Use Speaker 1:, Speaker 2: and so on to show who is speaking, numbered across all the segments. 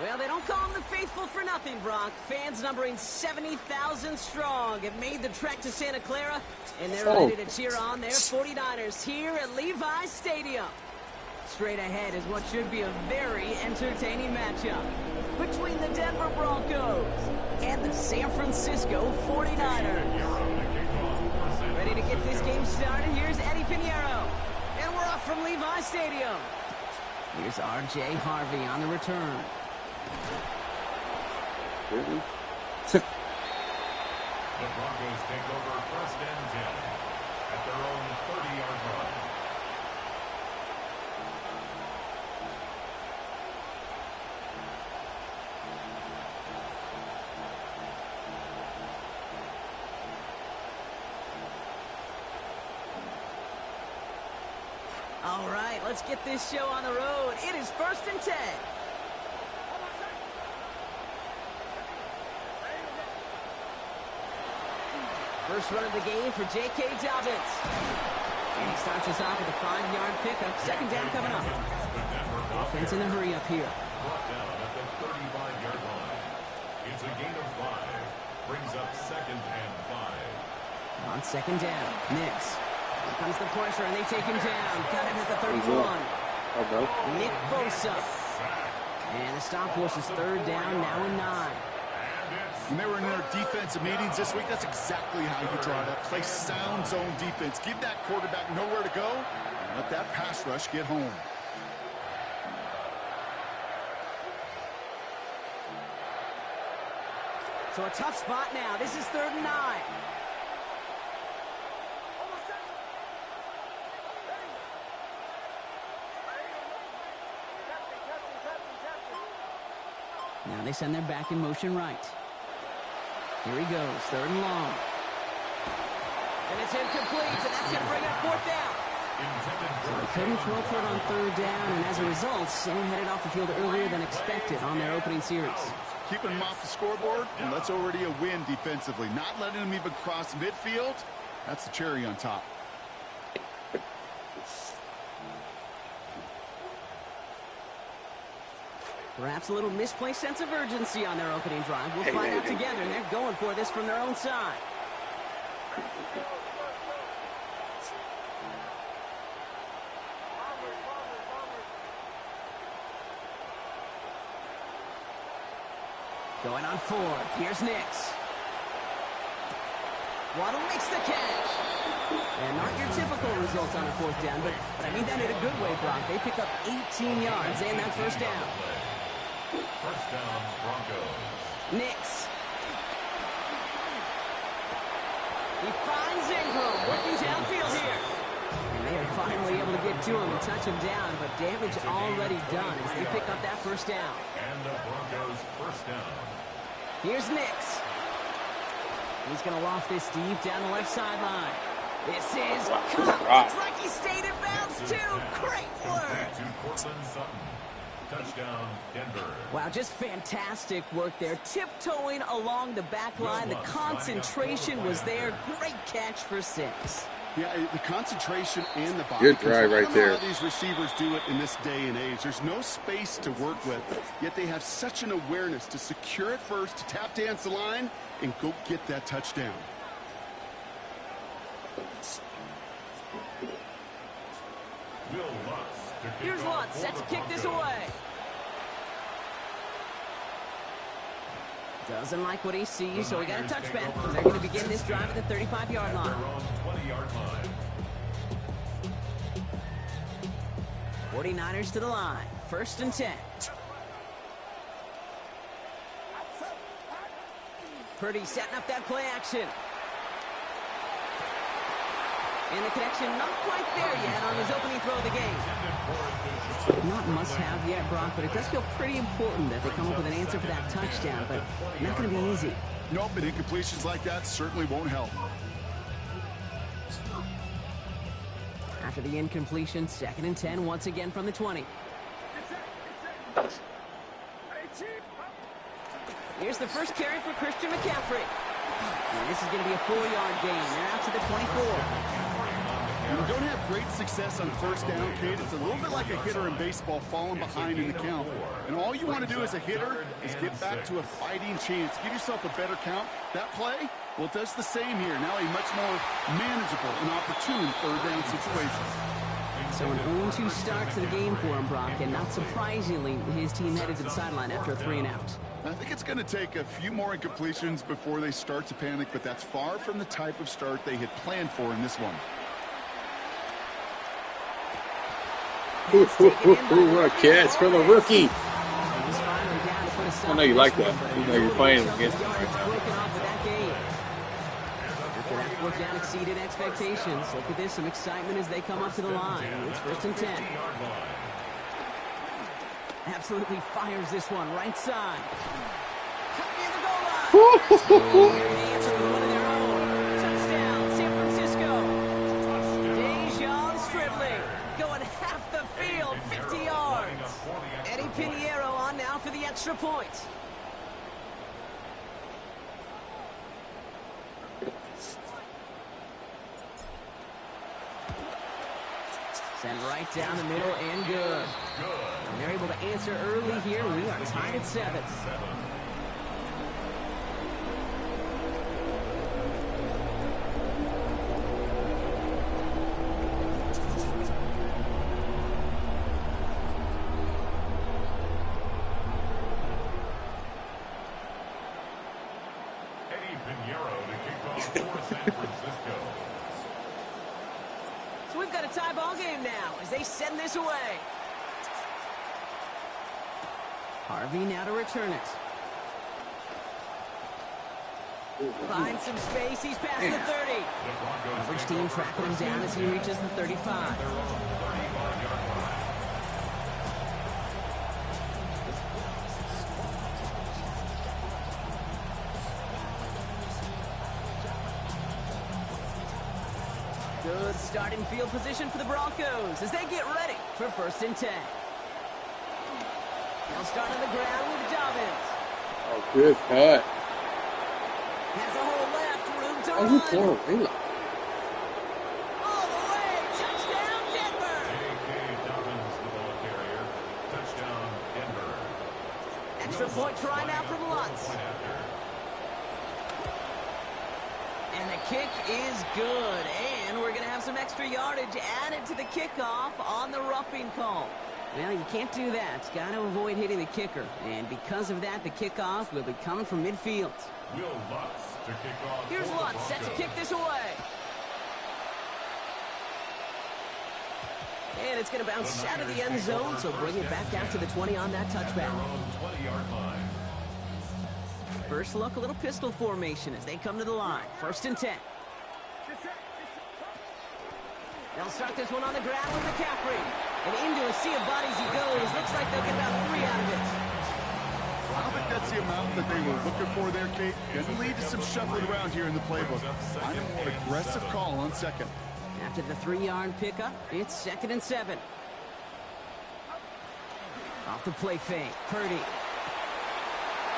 Speaker 1: Well, they don't call them the faithful for nothing, Brock. Fans numbering 70,000 strong have made the trek to Santa Clara, and they're ready to cheer on their 49ers here at Levi Stadium. Straight ahead is what should be a very entertaining matchup between the Denver Broncos and the San Francisco 49ers. Ready to get this game started? Here's Eddie Pinheiro, and we're off from Levi Stadium. Here's R.J. Harvey on the return.
Speaker 2: The Broncos take over 1st and 10 at their own 30-yard line.
Speaker 1: All right, let's get this show on the road. It is 1st and 10. First run of the game for J.K. Dobbins. And he starts us off with a 5-yard pickup. 2nd down coming up. Offense in the hurry up here.
Speaker 2: Brought down at the 35-yard line. It's a gain of 5. Brings up 2nd and 5.
Speaker 1: On 2nd down, Nix. Here comes the pressure, and they take him down. Got him at the 31. Nick Bosa. And the stop forces 3rd down, now in 9.
Speaker 3: When they were in their defensive meetings this week, that's exactly how you draw it up. Play sound zone defense. Give that quarterback nowhere to go. And let that pass rush get home.
Speaker 1: So a tough spot now. This is 3rd and 9. Now they send their back in motion right. Here he goes, 3rd and long. And it's incomplete, and that's going to bring up 4th down. So they couldn't throw for it on 3rd down, and as a result, Sam headed off the field earlier than expected on their opening series.
Speaker 3: Keeping him off the scoreboard, and that's already a win defensively. Not letting him even cross midfield, that's the cherry on top.
Speaker 1: Perhaps a little misplaced sense of urgency on their opening drive. We'll find out together, and they're going for this from their own side. Going on 4th. Here's Nix. Waddle makes the catch. And not your typical results on a 4th down, but I mean that in a good way, Brock. They pick up 18 yards and that 1st down.
Speaker 2: 1st down, Broncos.
Speaker 1: Nix. He finds Ingram, working downfield here. And they are finally able to get to him and touch him down, but damage already done as they pick up that 1st down.
Speaker 2: And the Broncos 1st down.
Speaker 1: Here's Nix. He's going to loft this deep down the left sideline. This is caught. Looks like he stayed in bounds, too. Great work.
Speaker 2: To Cortland Sutton. Touchdown, Denver.
Speaker 1: Wow, just fantastic work there. Tiptoeing along the back line. The concentration was there. Great catch for 6.
Speaker 3: Yeah, the concentration and the body.
Speaker 4: Good drive right there.
Speaker 3: I don't know how these receivers do it in this day and age. There's no space to work with, yet they have such an awareness to secure it first, to tap dance the line, and go get that touchdown.
Speaker 1: Here's Lutz, set to kick this away. Doesn't like what he sees, so we got a touchback. They're going to begin this drive at the 35-yard line.
Speaker 2: 20-yard line.
Speaker 1: 49ers to the line. 1st and 10. Purdy setting up that play action. And the connection not quite there yet on his opening throw of the game. Not must-have yet, Brock, but it does feel pretty important that they come up with an answer for that touchdown, but not going to be easy.
Speaker 3: Nope, but incompletions like that certainly won't help.
Speaker 1: After the incompletion, 2nd and 10 once again from the 20. Here's the first carry for Christian McCaffrey. And this is going to be a 4-yard gain. They're out to the 24.
Speaker 3: When you don't have great success on first down, Kate, it's a little bit like a hitter in baseball falling behind in the count. And all you want to do as a hitter is get back to a fighting chance. Give yourself a better count. That play, well, it does the same here. Now a much more manageable and opportune third down situation.
Speaker 1: So an 0-2 start to the game for him, Brock, and not surprisingly, his team headed to the sideline after a 3-and-out.
Speaker 3: I think it's going to take a few more incompletions before they start to panic, but that's far from the type of start they had planned for in this one.
Speaker 4: What a catch for the rookie. I know you like that. You know you're playing against him.
Speaker 1: Fourth down exceeded expectations. Look at this, some excitement as they come up to the line. It's 1st and 10. Absolutely fires this one, right side. Cut near the goal line. They answer with one of their own. Touchdown, San Francisco. Dejon Stribling going half the field, 50 yards. Eddie Pinheiro on now for the extra point. Send right down the middle and good. And they're able to answer early here. We are tied at 7.
Speaker 2: Eddie Pinheiro to kick off for San Francisco.
Speaker 1: So we've got a tie ball game now as they send this away. Harvey now to return it. Finds some space. He's past the 30. Average team tracking him down as he reaches the 35. Good starting field position for the Broncos as they get ready for 1st and 10. They'll start on the ground with Dobbins.
Speaker 4: Oh, good cut.
Speaker 1: Has a hole left, room to
Speaker 4: Oh, you
Speaker 1: run.
Speaker 4: can't do it.
Speaker 1: All the way, touchdown Denver.
Speaker 2: J.K. Dobbins, the ball carrier. Touchdown, Denver.
Speaker 1: Extra point try now from Lutz. And the kick is good. And we're going to have some extra yardage added to the kickoff on the roughing call. Well, you can't do that. Got to avoid hitting the kicker. And because of that, the kickoff will be coming from midfield.
Speaker 2: Will Lutz to kick off.
Speaker 1: Here's Lutz, set to kick this away. And it's going to bounce out of the end zone, so bring it back out to the 20 on that touchback.
Speaker 2: 20-yard line.
Speaker 1: First look, a little pistol formation as they come to the line. 1st and 10. They'll start this one on the ground with McCaffrey. And into a sea of bodies he goes. Looks like they'll get about 3 out of it.
Speaker 3: I don't think that's the amount that they were looking for there, Kate. Going to lead to some shuffling around here in the playbook. Find a more aggressive call on 2nd.
Speaker 1: After the 3-yard pickup, it's 2nd and 7. Off the play fake, Purdy.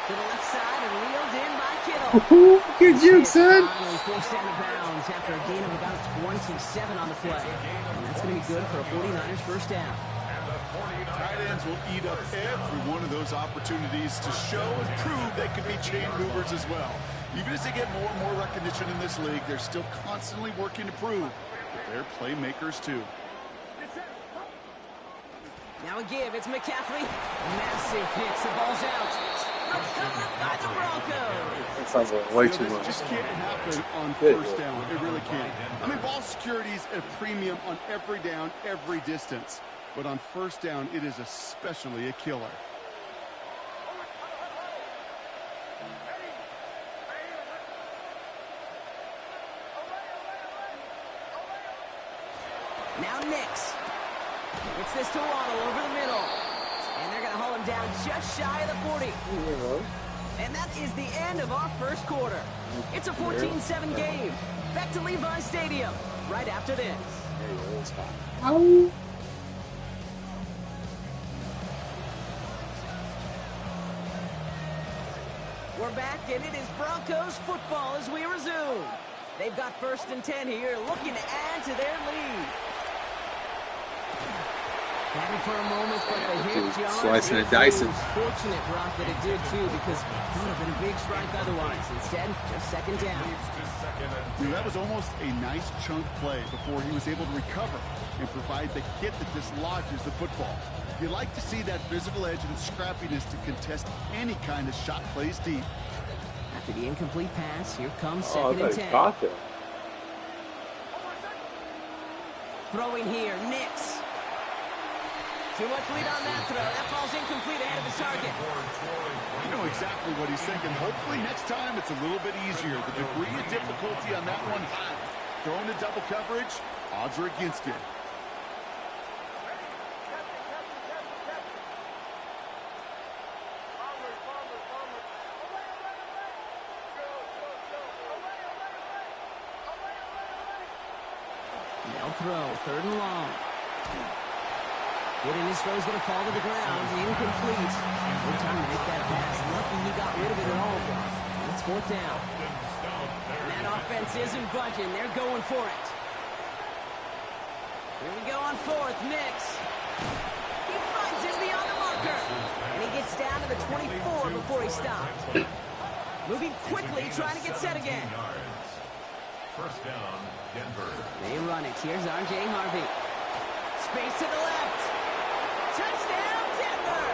Speaker 1: To the left side and reeled in by Kittle.
Speaker 4: Good juke, son.
Speaker 1: Finally forced out of bounds after a gain of about 27 on the play. And that's going to be good for a 49ers first down.
Speaker 3: Tight ends will eat up every one of those opportunities to show and prove they can be chain movers as well. Even as they get more and more recognition in this league, they're still constantly working to prove that they're playmakers too.
Speaker 1: Now a give, it's McCaffrey. Massive hits, the ball's out. Recovered by the Broncos.
Speaker 4: That sounds like way too
Speaker 3: This
Speaker 4: much.
Speaker 3: just can't happen on first down. It really can't. I mean, ball security is at a premium on every down, every distance. But on first down, it is especially a killer.
Speaker 1: Now Nix. It's this to Waddle over the middle. And they're going to haul him down just shy of the 40. And that is the end of our first quarter. It's a 14-7 game. Back to Levi Stadium right after this. We're back, and it is Broncos football as we resume. They've got 1st and 10 here, looking to add to their lead. Had it for a moment, but the hit jar.
Speaker 4: Slicing and dicing.
Speaker 1: Fortunate, Brock, that it did too, because it would have been a big strike otherwise. Instead, just 2nd down.
Speaker 3: That was almost a nice chunk play before he was able to recover and provide the hit that dislodges the football. You like to see that physical edge and scrappiness to contest any kind of shot plays deep.
Speaker 1: After the incomplete pass, here comes
Speaker 4: Oh,
Speaker 1: 2nd and 10.
Speaker 4: caught that.
Speaker 1: Throwing here, Nix. Too much lead on that throw. That ball's incomplete ahead of his target.
Speaker 3: You know exactly what he's thinking. Hopefully next time it's a little bit easier. The degree of difficulty on that one high. Thrown to double coverage, odds are against it.
Speaker 1: They'll throw, 3rd and long. Getting his throw is going to fall to the ground. Incomplete. No time to make that pass. Lucky he got rid of it at all. It's 4th down. And that offense isn't budging. They're going for it. Here we go on 4th. Nix. He finds him beyond the marker. And he gets down to the 24 before he stopped. Moving quickly, trying to get set again.
Speaker 2: 1st down, Denver.
Speaker 1: They run it. Here's R.J. Harvey. Space to the left. Touchdown, Denver!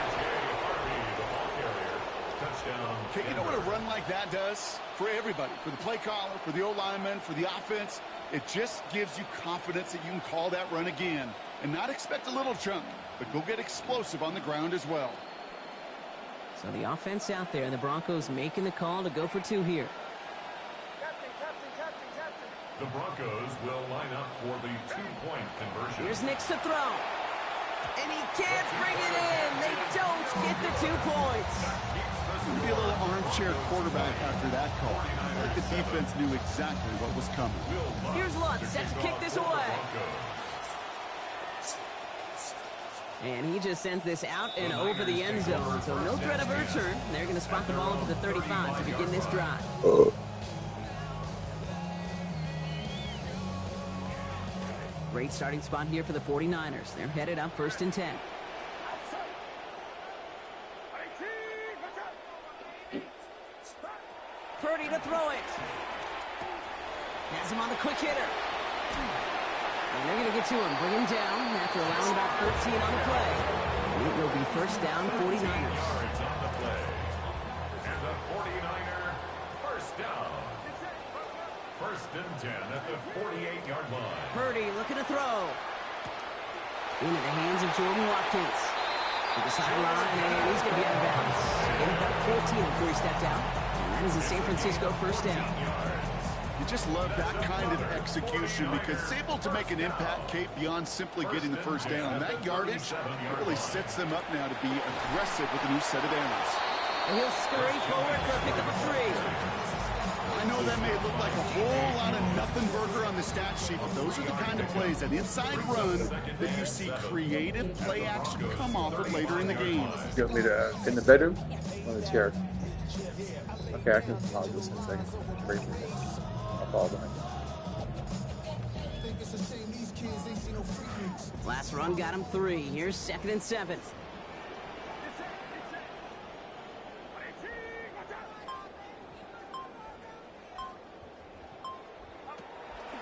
Speaker 3: Okay, you know what a run like that does? For everybody. For the play caller, for the O-lineman, for the offense. It just gives you confidence that you can call that run again. And not expect a little chunk, but go get explosive on the ground as well.
Speaker 1: So the offense out there, and the Broncos making the call to go for 2 here.
Speaker 2: The Broncos will line up for the 2-point conversion.
Speaker 1: Here's Nix to throw. And he can't bring it in. They don't get the 2 points.
Speaker 3: Going to be a little armchair quarterback after that call. I think the defense knew exactly what was coming.
Speaker 1: Here's Lutz set to kick this away. And he just sends this out and over the end zone. So no threat of a return. They're going to spot the ball up to the 35 to begin this drive. Great starting spot here for the 49ers. They're headed up 1st and 10. Purdy to throw it. Has him on the quick hitter. And they're going to get to him. Bring him down after allowing about 13 on the play. And it will be 1st down, 49ers.
Speaker 2: On the play. And the 49er 1st down. 1st and 10 at the 48-yard line.
Speaker 1: Purdy looking to throw. Into the hands of Jordan Watkins. To the sideline, and he's going to be out of bounds. Gained about 14 before he stepped out. And that is a San Francisco 1st down.
Speaker 3: You just love that kind of execution because it's able to make an impact, Kate, beyond simply getting the 1st down. That yardage really sets them up now to be aggressive with a new set of downs.
Speaker 1: And he'll scurry forward for a pickup of 3.
Speaker 3: I know that may look like a whole lot of nothing burger on the stat sheet, but those are the kind of plays, that inside run, that you see creative play action come off of later in the game.
Speaker 4: You want me to in the bedroom? On the chair. Okay, I can pause this in a second. I'll pause it.
Speaker 1: Last run got him 3. Here's 2nd and 7.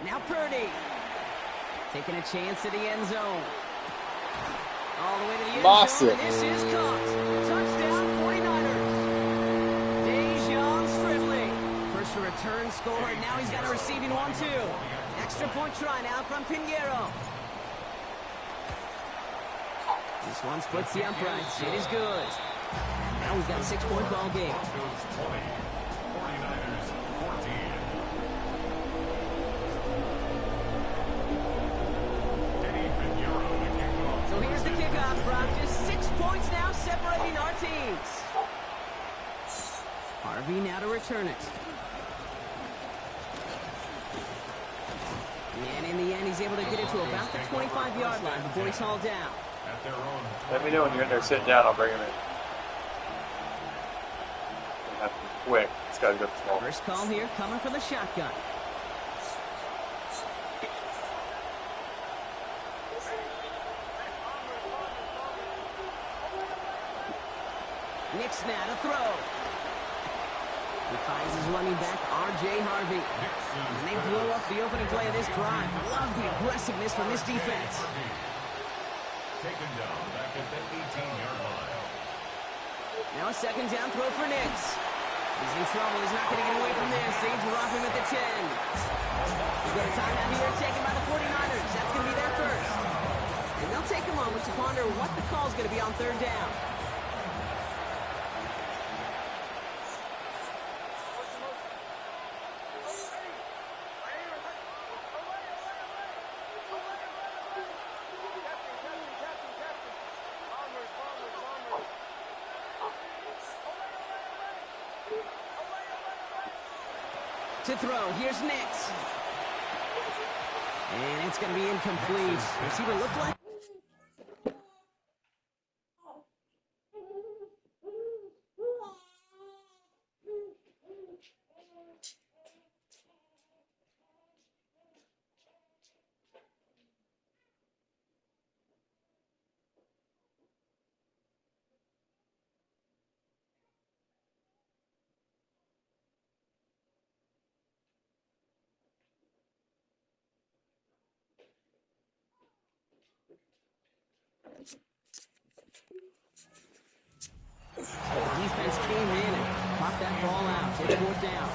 Speaker 1: Now Purdy. Taking a chance to the end zone. All the way to the end zone, and this is caught. Touchdown, 49ers. Dejon Stribling. First a return score, and now he's got a receiving one, too. Extra point try now from Pinheiro. This one splits the uprights. It is good. Now we've got a 6-point ball game.
Speaker 2: 49ers 14.
Speaker 1: So here's the kickoff, Brock. Just 6 points now separating our teams. Harvey now to return it. And in the end, he's able to get it to about the 25-yard line before he's hauled down.
Speaker 4: Let me know when you're in there sitting down. I'll bring him in. Have to be quick. It's got to go small.
Speaker 1: First call here coming from the shotgun. Knicks now to throw. He finds his running back, R.J. Harvey. And they blow up the opening play of this drive. Love the aggressiveness from this defense.
Speaker 2: Taken down back at the 18-yard line.
Speaker 1: Now a second down throw for Knicks. He's in trouble. He's not going to get away from this. They drop him at the 10. We've got a timeout here taken by the 49ers. That's going to be their first. And they'll take a moment to ponder what the call is going to be on third down. To throw, here's Nix. And it's going to be incomplete. Receiver looked like... Defense came in and popped that ball out. It's fourth down.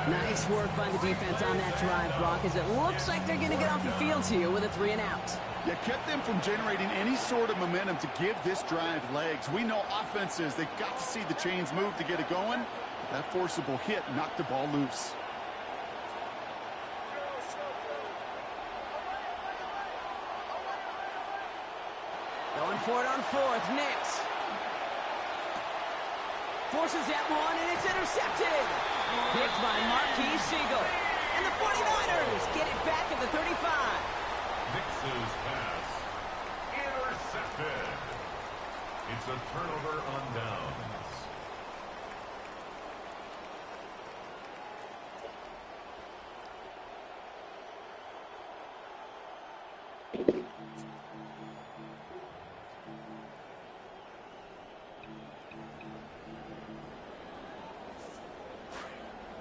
Speaker 1: Nice work by the defense on that drive, Brock, as it looks like they're going to get off the field here with a 3-and-out.
Speaker 3: You kept them from generating any sort of momentum to give this drive legs. We know offenses, they've got to see the chains move to get it going. That forcible hit knocked the ball loose.
Speaker 1: Going for it on fourth, Nix. Forces that one, and it's intercepted. Picked by Marquis Siegel. And the 49ers get it back at the 35.
Speaker 2: Nix's pass intercepted. It's a turnover on downs.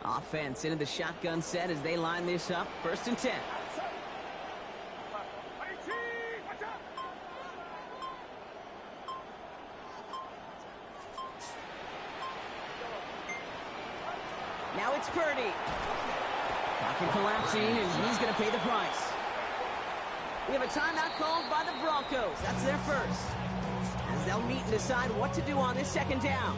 Speaker 1: Offense into the shotgun set as they line this up. 1st and 10. Now it's Purdy. Pocket collapsing, and he's going to pay the price. We have a timeout called by the Broncos. That's their first. As they'll meet and decide what to do on this second down.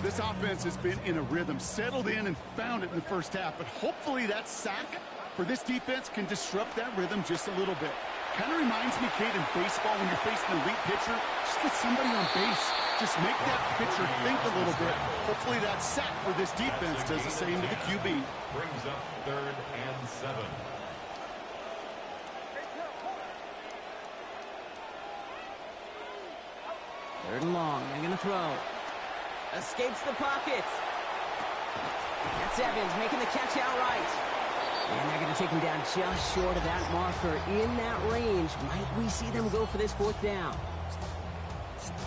Speaker 3: This offense has been in a rhythm, settled in and found it in the first half, but hopefully that sack for this defense can disrupt that rhythm just a little bit. Kind of reminds me, Kate, in baseball when you're facing an elite pitcher, just get somebody on base. Just make that pitcher think a little bit. Hopefully that sack for this defense does the same to the QB.
Speaker 2: Brings up 3rd and 7.
Speaker 1: Third and long. They're going to throw. Escapes the pocket. That's Evans making the catch outright. And they're going to take him down just short of that marker. In that range, might we see them go for this 4th down?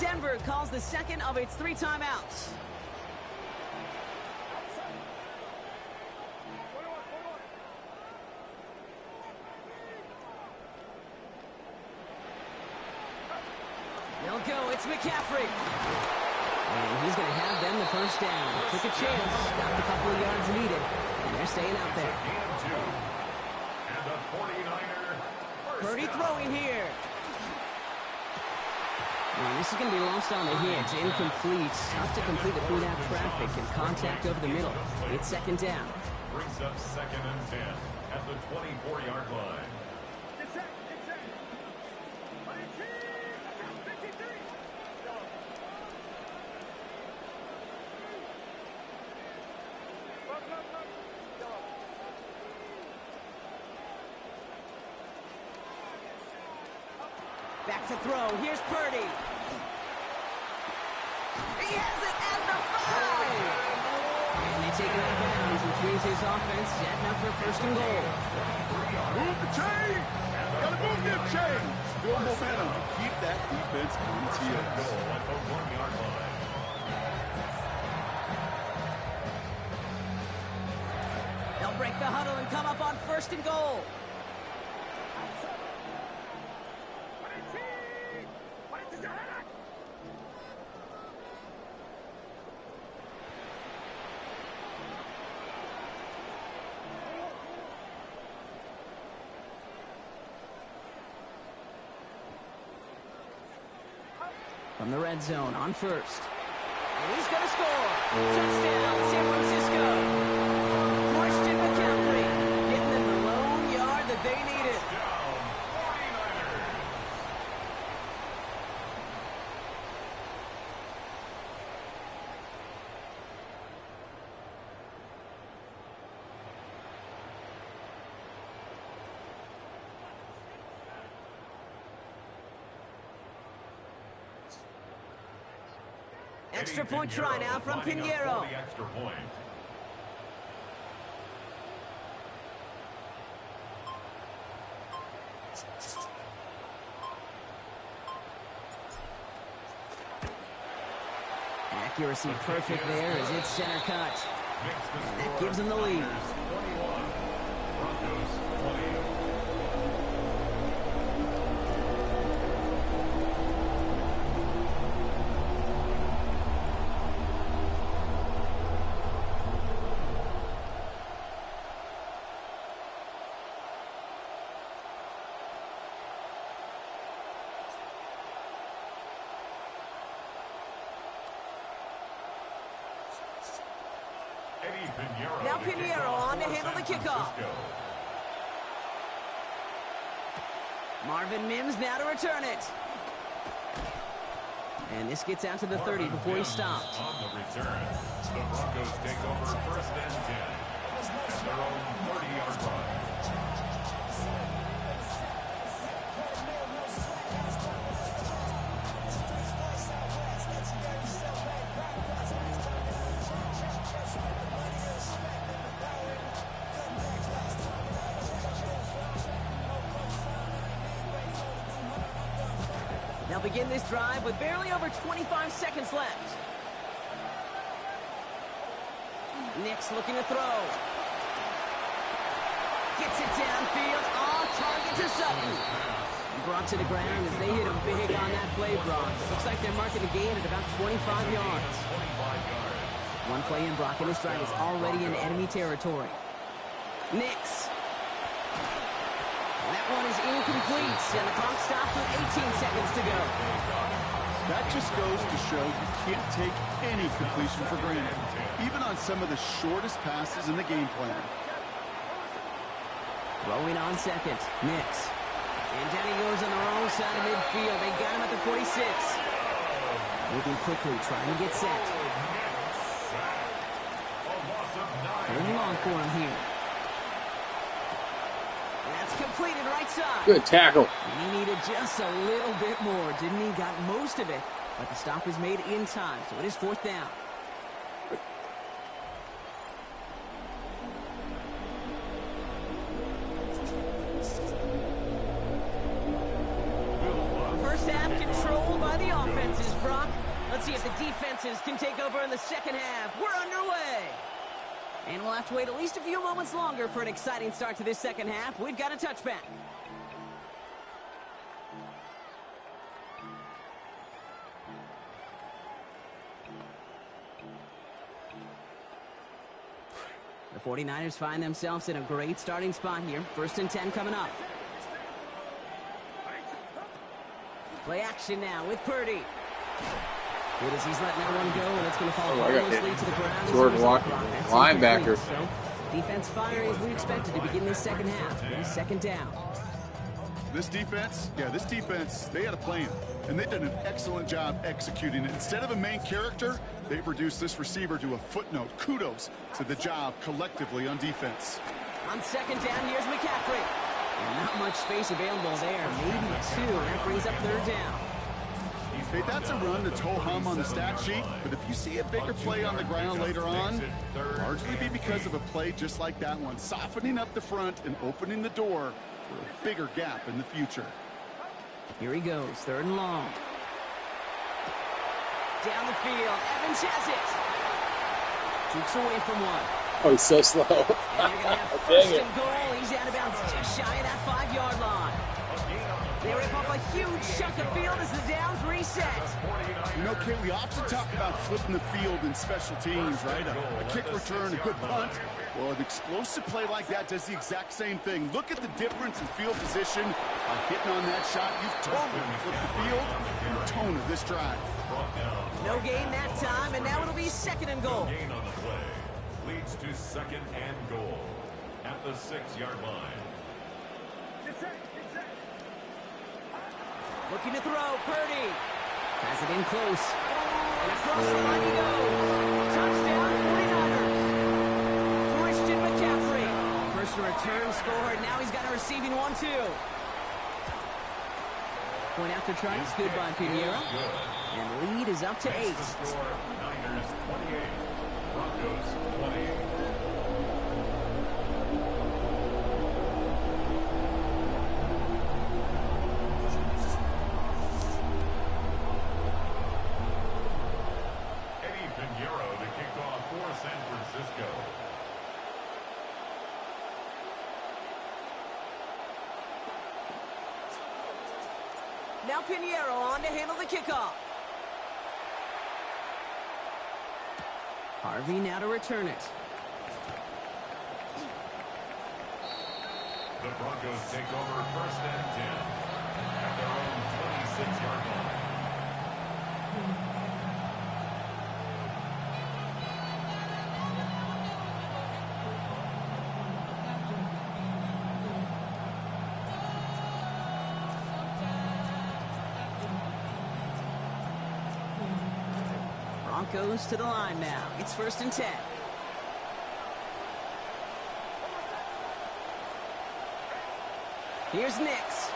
Speaker 1: Denver calls the second of its 3 timeouts. They'll go. It's McCaffrey. And he's going to have them the first down. Took a chance, got the couple of yards needed, and they're staying out there.
Speaker 2: And the 49er
Speaker 1: Purdy throwing here. And this is going to be lost on the hit. Incomplete. Tough to complete it through that traffic and contact over the middle. It's 2nd down.
Speaker 2: brings up 2nd and 10 at the 24-yard line.
Speaker 1: Back to throw. Here's Purdy. He has it at the 5. And they take it out of bounds, which means his offense setting up for 1st and goal.
Speaker 3: Move the chain! Gotta move the chain! Build momentum. Keep that defense on its heels.
Speaker 2: Goal at the 1-yard line.
Speaker 1: break the huddle and come up on 1st and goal. From the red zone on 1st. And he's going to score. Touchdown, San Francisco. Christian McCaffrey getting them the lone yard that they needed. Extra point try now from Pinheiro. Accuracy perfect there as it's center cut. And that gives him the lead. Now Pinheiro on to handle the kickoff. Marvin Mims now to return it. And this gets out to the 30 before he stopped.
Speaker 2: On the return, the Broncos take over 1st and 10 at their own 30-yard line.
Speaker 1: They'll begin this drive with barely over 25 seconds left. Nix looking to throw. Gets it downfield. On target to Sutton. Brought to the ground as they hit him big on that play, Brock. Looks like they're marking the gain at about 25 yards. One play in, Brock, and this drive is already in enemy territory. Nix. That one is incomplete, and the clock stops with 18 seconds to go.
Speaker 3: That just goes to show you can't take any completion for granted, even on some of the shortest passes in the game plan.
Speaker 1: Throwing on 2nd, Nix. And down he goes on the wrong side of midfield. They got him at the 46. Moving quickly, trying to get set. Third and long for him here. That's completed right side.
Speaker 4: Good tackle.
Speaker 1: And he needed just a little bit more, didn't he? Got most of it, but the stop was made in time, so it is 4th down. First half controlled by the offenses, Brock. Let's see if the defenses can take over in the second half. We're underway. And we'll have to wait at least a few moments longer for an exciting start to this second half. We've got a touchback. The 49ers find themselves in a great starting spot here. 1st and 10 coming up. Play action now with Purdy. Good as he's letting that one go, and it's going to fall harmlessly to the ground.
Speaker 4: Jordan Walker, linebacker.
Speaker 1: So, defense firing as we expected to begin this second half. 2nd down.
Speaker 3: This defense, they had a plan, and they've done an excellent job executing it. Instead of a main character, they've reduced this receiver to a footnote. Kudos to the job collectively on defense.
Speaker 1: On 2nd down, here's McCaffrey. And not much space available there, maybe 2. That brings up 3rd down.
Speaker 3: Hey, that's a run that's ho-hum on the stat sheet, but if you see a bigger play on the ground later on, largely be because of a play just like that one, softening up the front and opening the door for a bigger gap in the future.
Speaker 1: Here he goes, 3rd and long. Down the field, Evans has it. Jukes away from one.
Speaker 4: Oh, he's so slow.
Speaker 1: And they're going to have first and goal. He's out of bounds just shy of that 5-yard line. They rip off a huge chunk of field as the downs reset.
Speaker 3: You know, Kate, we often talk about flipping the field in special teams, right? A kick return, a good punt. Well, an explosive play like that does the exact same thing. Look at the difference in field position. By hitting on that shot, you've totally flipped the field and the tone of this drive.
Speaker 1: No gain that time, and now it'll be second and goal.
Speaker 2: Gain on the play leads to second and goal at the 6-yard line.
Speaker 1: Looking to throw, Purdy. Has it in close. And across the line he goes. Touchdown, 49ers. Christian McCaffrey. First return scored. Now he's got a receiving 1-2. Point after tries. Good by Pinheiro. And the lead is up to 8.
Speaker 2: Score, Niners 28, Broncos 20. San Francisco.
Speaker 1: Now Pinheiro on to handle the kickoff. Harvey now to return it.
Speaker 2: The Broncos take over first and 10 at their own 26-yard line.
Speaker 1: Broncos to the line now. It's first and 10. Here's Nix.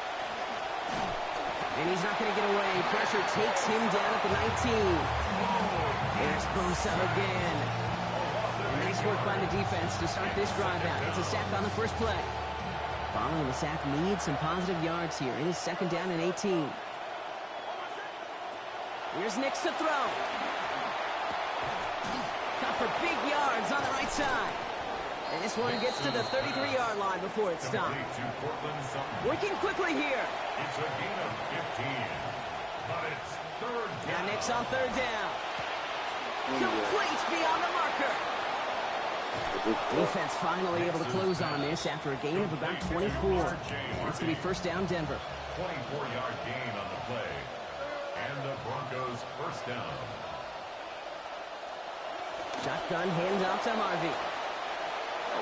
Speaker 1: And he's not going to get away. Pressure takes him down at the 19. There's Bosa again. And nice work by the defense to start this drive out. It's a sack on the first play. Following the sack needs some positive yards here. It is second down and 18. Here's Nix to throw. Cut for big yards on the right side. And this one gets to the 33-yard line before it's stopped. Working quickly here.
Speaker 2: It's a gain of 15. But it's third down.
Speaker 1: Now Nix on third down. Complete beyond the marker. Defense finally able to close on this after a gain of about 24. And it's going to be first down Denver.
Speaker 2: 24-yard gain on the play. And the Broncos first down.
Speaker 1: Shotgun handoff to Harvey.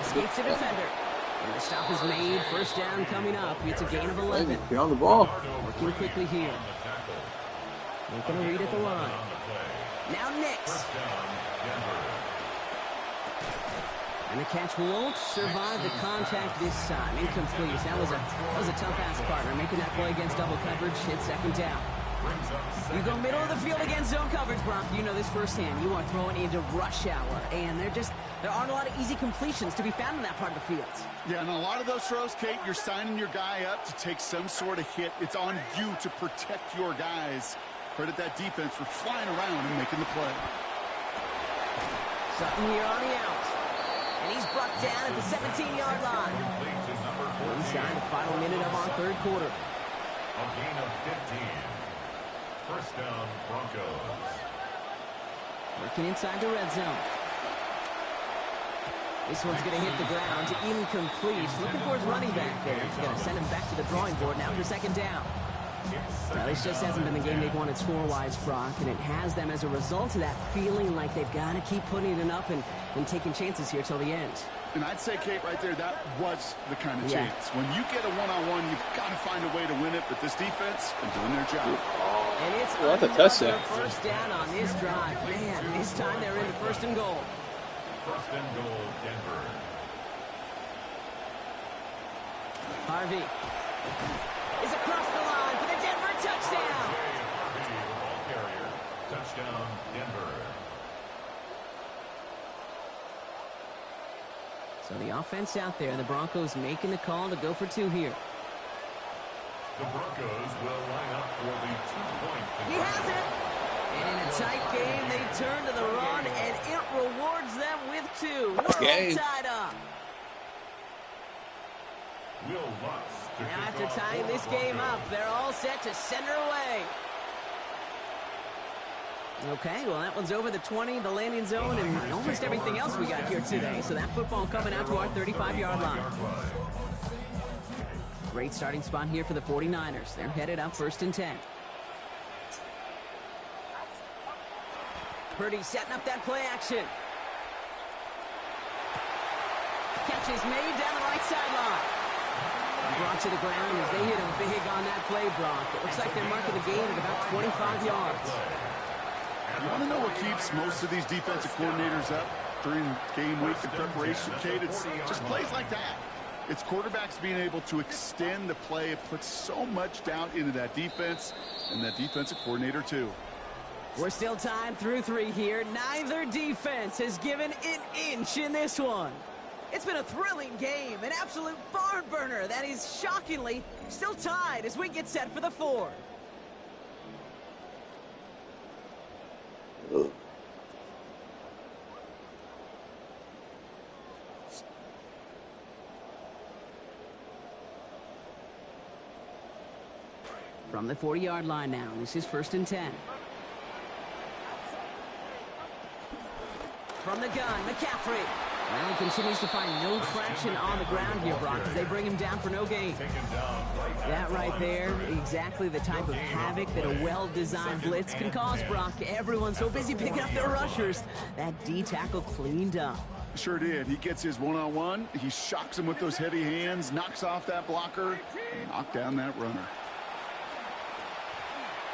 Speaker 1: Escapes the defender. And the stop is made. First down coming up. It's a gain of 11.
Speaker 4: Beyond the ball.
Speaker 1: Working quickly here. Making a read at the line. Now Nix. And the catch won't survive the contact this time. Incomplete. That was a tough-ass partner. Making that play against double coverage. Hit second down. You go middle of the field against zone coverage, Brock. You know this firsthand. You are throwing into rush hour, and there aren't a lot of easy completions to be found in that part of the field.
Speaker 3: Yeah, and a lot of those throws, Kate, you're signing your guy up to take some sort of hit. It's on you to protect your guys. Credit that defense for flying around and making the play.
Speaker 1: Sutton here on the out. And he's brought down at the 17-yard line. Inside the final minute of our third quarter.
Speaker 2: A gain of 15. First down, Broncos.
Speaker 1: Working inside the red zone. This one's going to hit the ground. Incomplete. Looking for his running back there. He's going to send him back to the drawing board now for second down. Well, this just hasn't been the game they've wanted score-wise, Brock, and it has them as a result of that feeling like they've got to keep putting it up and taking chances here till the end.
Speaker 3: And I'd say, Kate, right there, that was the kind of chance. When you get a one-on-one, you've got to find a way to win it, but this defense is doing their job.
Speaker 1: And it's
Speaker 4: that's a touchdown.
Speaker 1: First down on this drive. Man, this time they're in the first and goal.
Speaker 2: First and goal, Denver.
Speaker 1: Harvey is across the line for the Denver touchdown.
Speaker 2: Harvey, the ball carrier. Touchdown, Denver.
Speaker 1: So the offense out there, the Broncos making the call to go for two here.
Speaker 2: The Broncos will line up for the 2-point
Speaker 1: He has it. And in a tight game, they turn to the run, and it rewards them with 2. We're all tied up. Now after tying this game up, they're all set to send her away. Okay, well, that one's over the 20, the landing zone, and almost everything else we got here today. So that football coming out to our 35-yard line. Great starting spot here for the 49ers. They're headed up 1st and 10. Purdy setting up that play action. Catch is made down the right sideline. Brought to the ground as they hit him big on that play, Brock. It looks like they're marking the gain at about 25 yards.
Speaker 3: You want to know what keeps most of these defensive coordinators up during game week and preparation, Kate? It's just plays like that. It's quarterbacks being able to extend the play. It puts so much doubt into that defense and that defensive coordinator, too.
Speaker 1: We're still tied through 3 here. Neither defense has given an inch in this one. It's been a thrilling game, an absolute barn burner that is shockingly still tied as we get set for the 4th. From the 40-yard line now, this is 1st and 10. From the gun, McCaffrey. Well, he continues to find no traction on the ground here, Brock, as they bring him down for no gain. That right there, exactly the type of havoc that a well-designed blitz can cause, Brock. Everyone's so busy picking up their rushers. That D tackle cleaned up.
Speaker 3: Sure did. He gets his one-on-one. He shocks him with those heavy hands, knocks off that blocker, and knocks down that runner.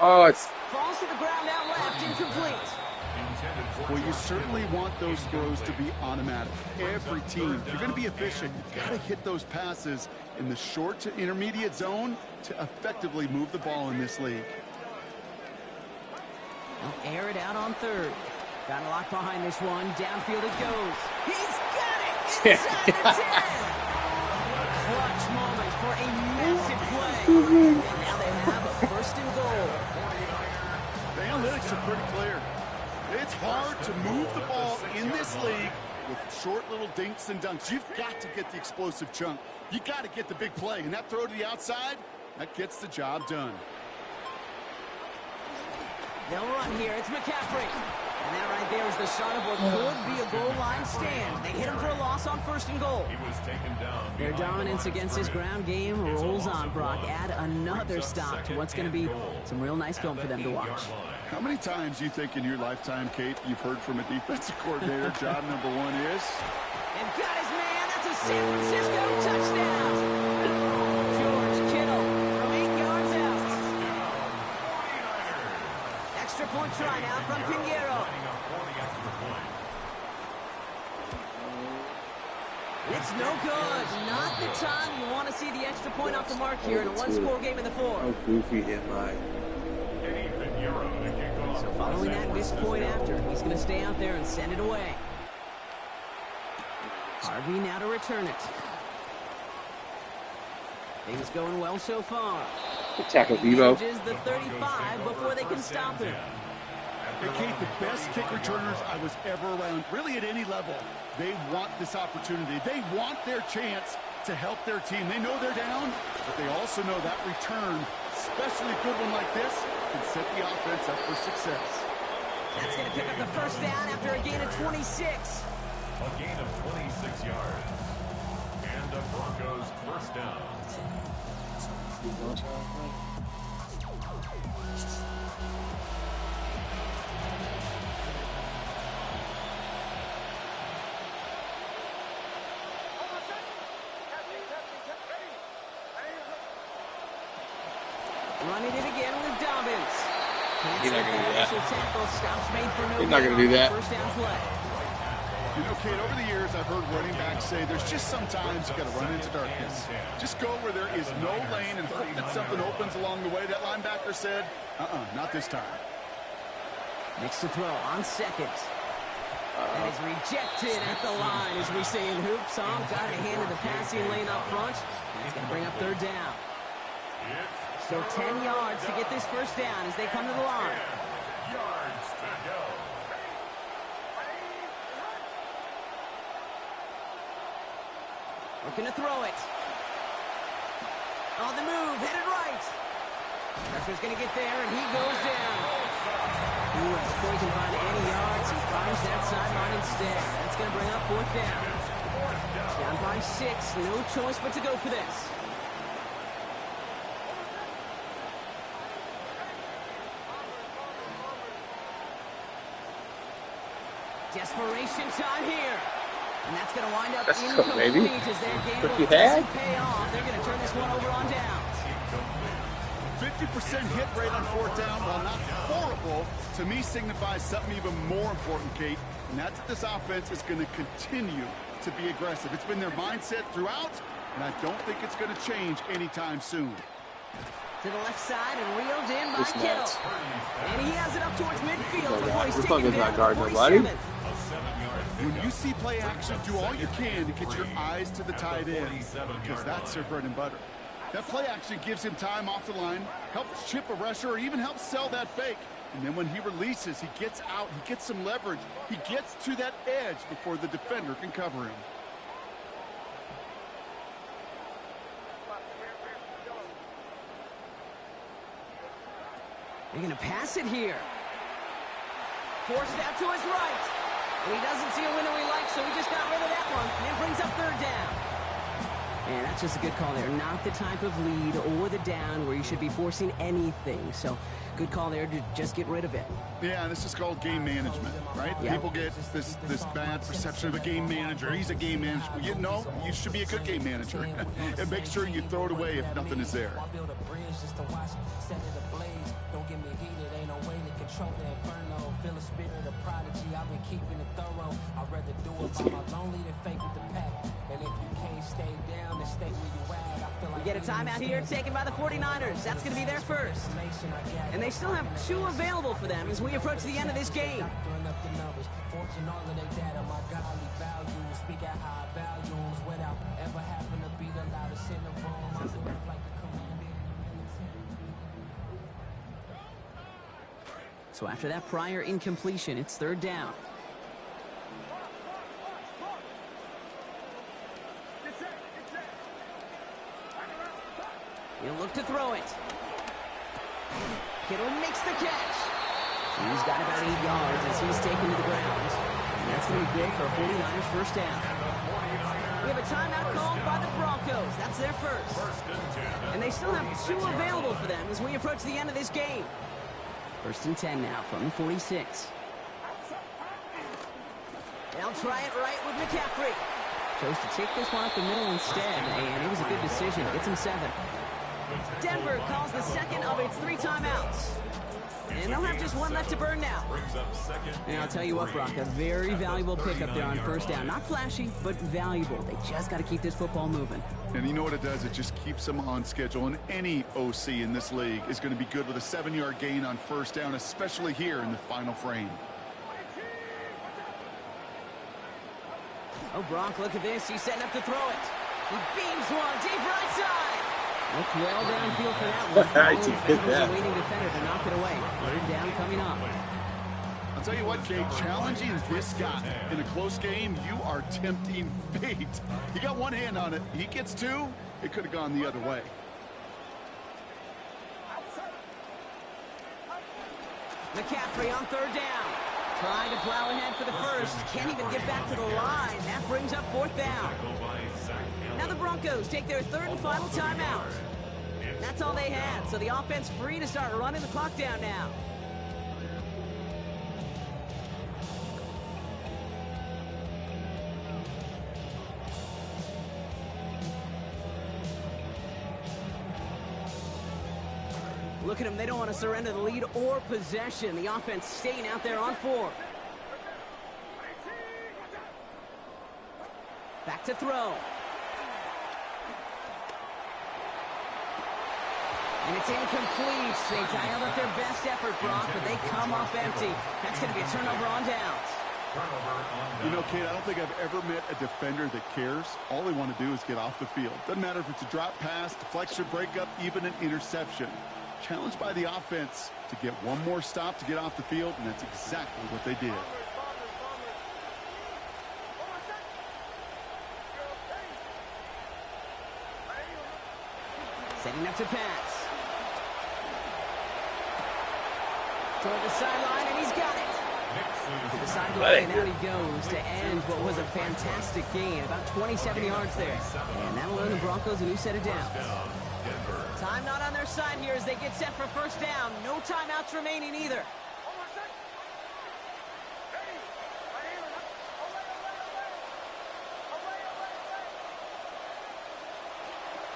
Speaker 4: Oh, it's...
Speaker 1: Falls to the ground out left, incomplete.
Speaker 3: Well, you certainly want those throws to be automatic. Every team, if you're going to be efficient, you've got to hit those passes in the short to intermediate zone to effectively move the ball in this league.
Speaker 1: They'll air it out on 3rd. Got a lock behind this one. Downfield it goes. He's got it inside the 10. Clutch moment for a massive play. And now they have a 1st and goal.
Speaker 3: The analytics are pretty clear. It's hard to move the ball in this league with short little dinks and dunks. You've got to get the explosive chunk. You got to get the big play. And that throw to the outside, that gets the job done.
Speaker 1: They'll run here. It's McCaffrey. And that right there is the start of what could be a goal line stand. They hit him for a loss on 1st and goal. Their dominance against this ground game rolls on, Brock. Add another stop to what's going to be some real nice film for them to watch.
Speaker 3: How many times do you think in your lifetime, Kate, you've heard from a defensive coordinator, job number 1 is?
Speaker 1: And got his man. That's a San Francisco touchdown. George Kittle from 8 yards out. Extra point try now from Pinheiro. It's no good. Not the time you want to see the extra point off the mark here in a one-score game in the 4th.
Speaker 4: How goofy am I?
Speaker 1: So following that missed point after, he's going to stay out there and send it away. Harvey now to return it. Things going well so far.
Speaker 4: Good tackle, Devo.
Speaker 1: He the 35 before they can stop him.
Speaker 3: Hey, Kate, the best kick returners I was ever around, really at any level, they want this opportunity. They want their chance to help their team. They know they're down, but they also know that return, especially a good one like this, can set the offense up for success.
Speaker 1: That's going to pick up the 1st down after a gain of 26.
Speaker 2: A gain of 26 yards. And the Broncos 1st down.
Speaker 1: Running it again with Dobbins.
Speaker 4: He's not going to do that.
Speaker 1: He's
Speaker 4: not going to do that.
Speaker 1: First down play.
Speaker 3: You know, Kate, over the years, I've heard running backs say there's just sometimes you got to run into darkness. Just go where there is no lane and hope that something opens along the way. That linebacker said, not this time.
Speaker 1: Makes the throw on 2nd. And is rejected at the line, as we say in hoops. Got a hand in the passing lane up front. That's going to bring up 3rd down. So 10 yards to get this 1st down as they come to the line. Looking to throw it. On the move, headed right. Pressure's going to get there, and he goes down. Ooh, and before he can find any yards, he finds that sideline instead. That's going to bring up 4th down. Down by 6, no choice but to go for this. Desperation time here. And that's going to wind up incomplete as their game doesn't pay off. They're going to turn this one over on downs.
Speaker 3: 50% hit rate on 4th down, while not horrible, to me signifies something even more important, Kate, and that's that this offense is going to continue to be aggressive. It's been their mindset throughout, and I don't think it's going to change anytime soon.
Speaker 1: To the left side and reeled in by Kittle. And he has it up towards midfield before he's taken down at 47.
Speaker 3: When you see play action, do all you can to get your eyes to the tight end, because that's their bread and butter. That play action gives him time off the line, helps chip a rusher, or even helps sell that fake. And then when he releases, he gets out, he gets some leverage. He gets to that edge before the defender can cover him.
Speaker 1: They're going to pass it here. Forced out to his right. And he doesn't see a window he likes, so he just got rid of that one. And brings up 3rd down. And that's just a good call there. Not the type of lead or the down where you should be forcing anything. So good call there to just get rid of it.
Speaker 3: Yeah, this is called game management, right? Yep. People get this bad perception of a game manager. He's a game manager. You know, you should be a good game manager. And make sure you throw it away if nothing is there.
Speaker 5: Don't get me heated, ain't no way to control the inferno. Feel the spirit of prodigy, I've been keeping it thorough. I'd rather do it by my lonely than fake with the pack. And if you can't stay down, then stay where you at. I feel like
Speaker 1: we get a timeout here taken by the 49ers. That's going to be their first. And they still have 2 available for them as we approach the end of this game. So after that prior incompletion, it's 3rd down. He'll look to throw it. Kittle makes the catch. He's got about 8 yards as he's taken to the ground. And that's going to be good for a 49ers first down. We have a timeout called by the Broncos. That's their first. And they still have 2 available for them as we approach the end of this game. 1st and 10 now from the 46. They'll try it right with McCaffrey. Chose to take this one up the middle instead, and it was a good decision. Gets him 7. Denver calls the second of its 3 timeouts. And they'll have just 1 left to burn now. And I'll tell you what, Brock, a very valuable pickup there on 1st down. Not flashy, but valuable. They just got to keep this football moving.
Speaker 3: And you know what it does? It just keeps them on schedule. And any OC in this league is going to be good with a 7-yard gain on 1st down, especially here in the final frame.
Speaker 1: Oh, Brock, look at this. He's setting up to throw it. He beams one deep right side. Looked well downfield for that one.
Speaker 4: I did that.
Speaker 1: A waiting defender to knock it away. 3rd down coming up.
Speaker 3: I'll tell you what, Kate, challenging this guy in a close game, you are tempting fate. He got 1 hand on it. He gets 2. It could have gone the other way.
Speaker 1: McCaffrey on 3rd down. Trying to plow ahead for the first. Can't even get back to the line. That brings up 4th down. Now the Broncos take their 3rd and final timeout. That's all they had, so the offense free to start running the clock down now. Look at them. They don't want to surrender the lead or possession. The offense staying out there on 4. Back to throw. And it's incomplete. They dialed up their best effort, Brock, but they come up empty. That's going to be a turnover on downs.
Speaker 3: You know, Kate, I don't think I've ever met a defender that cares. All they want to do is get off the field. Doesn't matter if it's a drop pass, deflection, breakup, even an interception. Challenged by the offense to get 1 more stop to get off the field, and that's exactly what they did.
Speaker 1: Setting up to pass. Toward the sideline, and he's got it. To the sideline, and out he goes to end what was a fantastic gain. About 27 yards there. And that'll earn the Broncos a new set of downs. Time not on their side here as they get set for first down. No timeouts remaining either.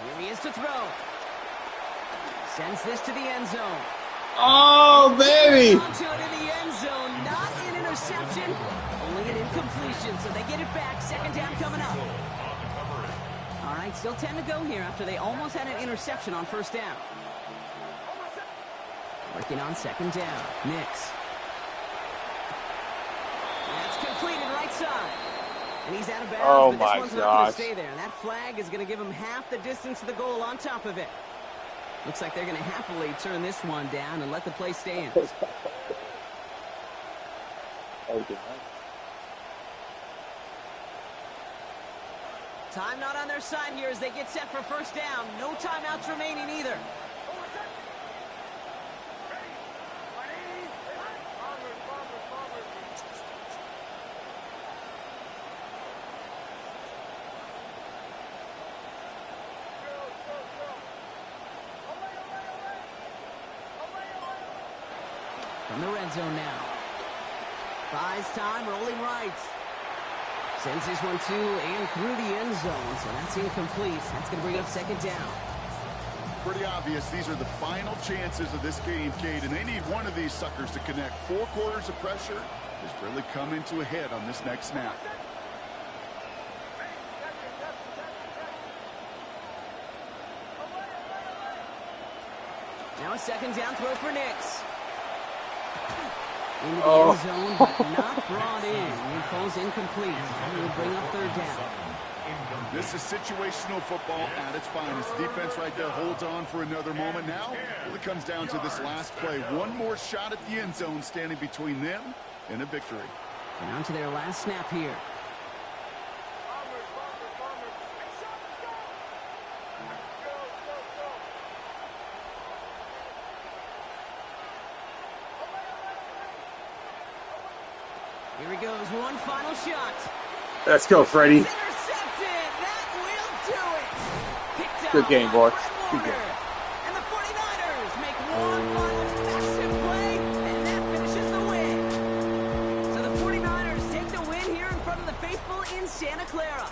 Speaker 1: Here he is to throw. Sends this to the end zone.
Speaker 4: Oh, baby!
Speaker 1: Onto it in the end zone. Not an interception, only an incompletion. So they get it back. Second down coming up. All right, still 10 to go here after they almost had an interception on first down. Working on second down. Nix. That's completed right side. And he's out of bounds,
Speaker 4: Oh
Speaker 1: but this
Speaker 4: my
Speaker 1: one's not going to
Speaker 4: gosh.
Speaker 1: stay there. And that flag is going to give him half the distance to the goal on top of it. Looks like they're going to happily turn this one down and let the play stand. Time not on their side here as they get set for first down. No timeouts remaining either. From the red zone now. Buys time, rolling right. Sends this one to and through the end zone, so that's incomplete. That's going to bring up second down.
Speaker 3: Pretty obvious these are the final chances of this game, Cade, and they need one of these suckers to connect. 4 quarters of pressure has really come into a head on this next snap.
Speaker 1: Now a second down throw for Nix. Into the end zone, but not brought in. It falls incomplete. That will bring up third down.
Speaker 3: This is situational football at its finest. Defense right there holds on for another moment. Now it really comes down to this last play. One more shot at the end zone standing between them and a victory.
Speaker 1: And on to their last snap here. Here he goes, one final shot.
Speaker 4: Let's go, Freddie.
Speaker 1: It's intercepted. That will do it. Picked
Speaker 4: Good
Speaker 1: up
Speaker 4: game,
Speaker 1: by
Speaker 4: boys.
Speaker 1: Fred
Speaker 4: Good game.
Speaker 1: Warner. And the 49ers make one final massive play, and that finishes the win. So the 49ers take the win here in front of the faithful in Santa Clara.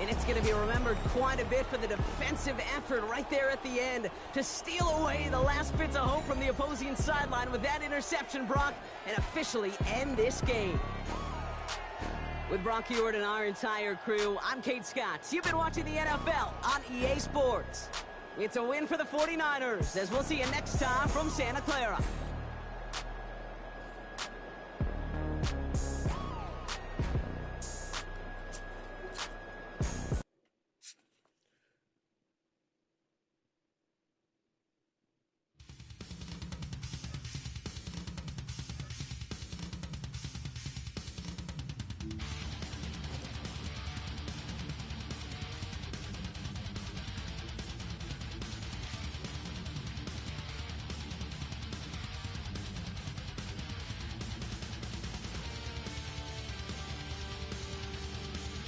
Speaker 1: And it's going to be remembered quite a bit for the defensive effort right there at the end to steal away the last bits of hope from the opposing sideline with that interception, Brock, and officially end this game. With Brock Heward and our entire crew, I'm Kate Scott. You've been watching the NFL on EA Sports. It's a win for the 49ers, as we'll see you next time from Santa Clara.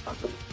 Speaker 4: Awesome.